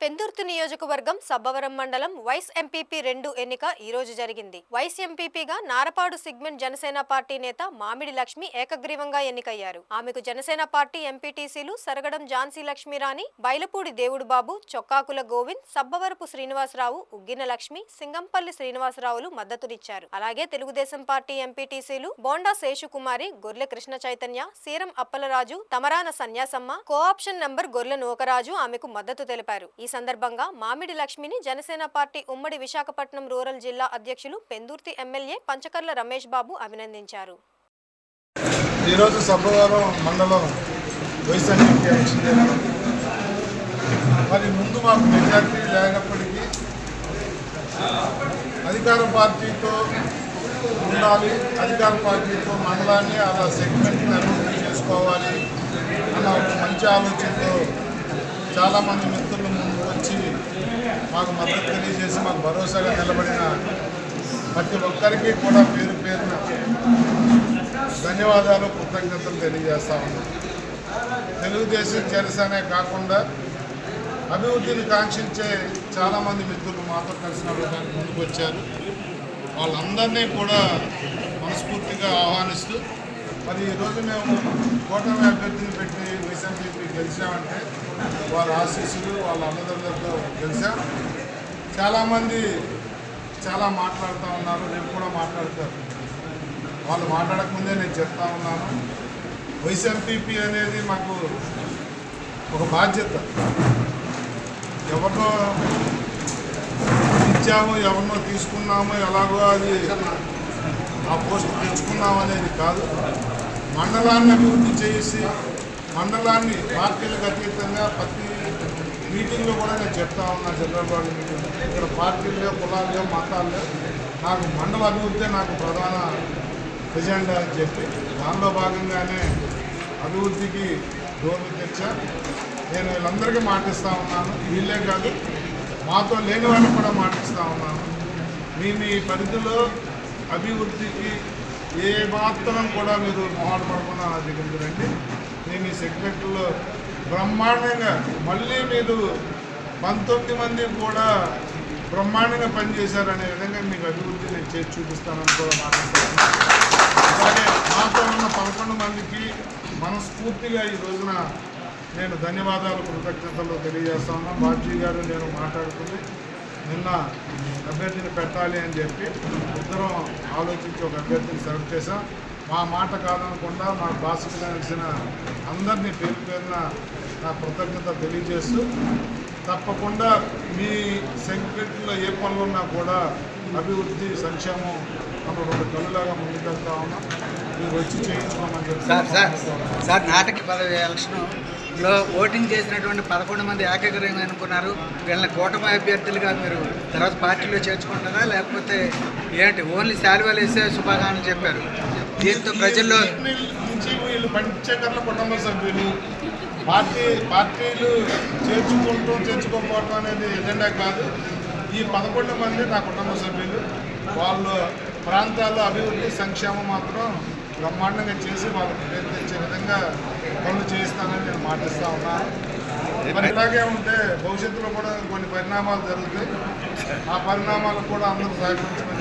పెందుర్తి నియోజకవర్గం సబ్బవరం మండలం vice MPP 2 ఎన్నిక ఈ రోజు జరిగింది. వైస్ ఎంపీపీగా నారపాడు సిగ్మెంట్ జనసేన పార్టీ నేత మామిడి లక్ష్మి ఏకగ్రీవంగా ఎన్నికయ్యారు. ఆమెకు జనసేన పార్టీ ఎంపీటీసీలు సరగడం ఝాన్సీ లక్ష్మీరాణి, బైలపూడి దేవుడు బాబు, చొక్కాకుల గోవింద్, సబ్బవరపు శ్రీనివాసరావు, ఉగ్గిన లక్ష్మి, సింగంపల్లి శ్రీనివాసరావులు మద్దతునిచ్చారు. అలాగే తెలుగుదేశం పార్టీ ఎంపీటీసీలు బోండా శేషుకుమారి, గొర్లె కృష్ణ చైతన్య, సీరం అప్పలరాజు, తమరాన సన్యాసమ్మ, కోఆప్షన్ నంబర్ గొర్లె నూకరాజు ఆమెకు మద్దతు తెలిపారు. ఈ సందర్భంగా మామిడి లక్ష్మిని జనసేన పార్టీ ఉమ్మడి విశాఖపట్నం రూరల్ జిల్లా అధ్యక్షులు పెందుర్తి ఎమ్మెల్యే పంచకర్ల రమేష్ బాబు అభినందించారు. ఈరోజు సబ్బవరం మండలం వైస్ ఎంపీ ఎలక్షన్ జరిగింది. మరి ముందు మాకు మెజార్టీ లేనప్పటికీ అధికార పార్టీతో ఉండాలి, అధికార పార్టీతో మండలాన్ని అలా సెగ్మెంట్ని అభివృద్ధి చేసుకోవాలి అన్న ఒక మంచి ఆలోచనతో చాలామంది మిత్రులు ముందుకు వచ్చి మాకు మద్దతు తెలియజేసి మాకు భరోసాగా నిలబడిన ప్రతి ఒక్కరికి కూడా పేరు పేరున ధన్యవాదాలు, కృతజ్ఞతలు తెలియజేస్తా ఉన్నాం. తెలుగుదేశం జనసేనే కాకుండా అభివృద్ధిని కాంక్షించే చాలామంది మిత్రులు మాతో కలిసి నడవడానికి ముందుకు వచ్చారు. వాళ్ళందరినీ కూడా మనస్ఫూర్తిగా ఆహ్వానిస్తూ మరి ఈరోజు మేము కూటమి అభ్యర్థిని పెట్టి వైస్ ఎంపీపీ గెలిచామంటే వాళ్ళ ఆశీస్సులు, వాళ్ళ అన్నదమ్ములతో గెలిచాం. చాలామంది చాలా మాట్లాడుతూ ఉన్నారు, రేపు కూడా మాట్లాడతారు. వాళ్ళు మాట్లాడకముందే నేను చెప్తా ఉన్నాను, వైస్ ఎంపీపీ అనేది మాకు ఒక బాధ్యత. ఎవరినో ఇచ్చామో, ఎవరినో తీసుకున్నామో, ఎలాగో అది ఆ పోస్ట్ తెచ్చుకున్నాము అనేది కాదు. మండలాన్ని అభివృద్ధి చేసి మండలాన్ని పార్టీలకు అతీతంగా ప్రతి మీటింగ్లో కూడా నేను చెప్తా ఉన్నా, జనరల్ బాడీ మీటింగ్, ఇక్కడ పార్టీలు, కులాలు, మతాలు, నాకు మండల అభివృద్ధి నాకు ప్రధాన ఎజెండా అని చెప్పి దానిలో భాగంగానే అభివృద్ధికి డోర్లు తెచ్చా. నేను వీళ్ళందరికీ మాటిస్తూ ఉన్నాను, వీళ్ళే కాదు మాతో లేని వాళ్ళకి కూడా మాటిస్తూ ఉన్నాను. మీ పరిధిలో అభివృద్ధికి ఏ మాత్రం కూడా మీరు మొహాలు పడకుండా నా దగ్గరికి రండి. నేను ఈ సెగ్మెంట్లో బ్రహ్మాండంగా మళ్ళీ మీరు 19 మంది కూడా బ్రహ్మాండంగా పనిచేశారనే విధంగా మీకు అభివృద్ధి నేను చేసి చూపిస్తానని కూడా మాట్లాడుతున్నాను. అలాగే మాతో ఉన్న 11 మందికి మనస్ఫూర్తిగా ఈ రోజున నేను ధన్యవాదాలు, కృతజ్ఞతలు తెలియజేస్తా ఉన్నాను. బాబ్జీ గారు నేను మాట్లాడుకుని నిన్న అభ్యర్థిని పెట్టాలి అని చెప్పి ఇద్దరం ఆలోచించి ఒక అభ్యర్థిని సెలెక్ట్ చేశాం. మా మాట కాదనకుండా మా బాసుకు తెలిసిన అందరినీ పేరు పేరున నా కృతజ్ఞత తెలియజేస్తూ తప్పకుండా మీ సెక్రటరీలో ఏ పనులు ఉన్నా కూడా అభివృద్ధి, సంక్షేమం మనం 2 కళ్ళులాగా ముందుకెళ్తా ఉన్నాం. మీరు వచ్చి చేయించుకోమని చెప్పి సార్ నాటక పదవి ఎలక్షన్లో ఓటింగ్ చేసినటువంటి 11 మంది ఏకగ్రీవంగా అనుకున్నారు. వీళ్ళని కూటమి అభ్యర్థులుగా మీరు తర్వాత పార్టీలో చేర్చుకుంటారా, లేకపోతే ఏంటి ఓన్లీ శాలువాలు వేసే శుభాకాంక్షలు చెప్పారు? దీంతో ప్రజల్లో నుంచి వీళ్ళు పంచకర్ల కుటుంబ సభ్యులు పార్టీలు చేర్చుకోకపోవడం అనేది ఎజెండా కాదు. ఈ 11 మంది నా కుటుంబ సభ్యులు. వాళ్ళు ప్రాంతాల్లో అభివృద్ధి, సంక్షేమం మాత్రం బ్రహ్మాండంగా చేసి వాళ్ళకి పేరు తెచ్చే విధంగా పనులు చేయిస్తానని నేను మాటిస్తూ ఉన్నాను. మరి ఇలాగే ఉంటే భవిష్యత్తులో కూడా కొన్ని పరిణామాలు జరుగుతాయి. ఆ పరిణామాలకు కూడా అందరూ సహకరించమని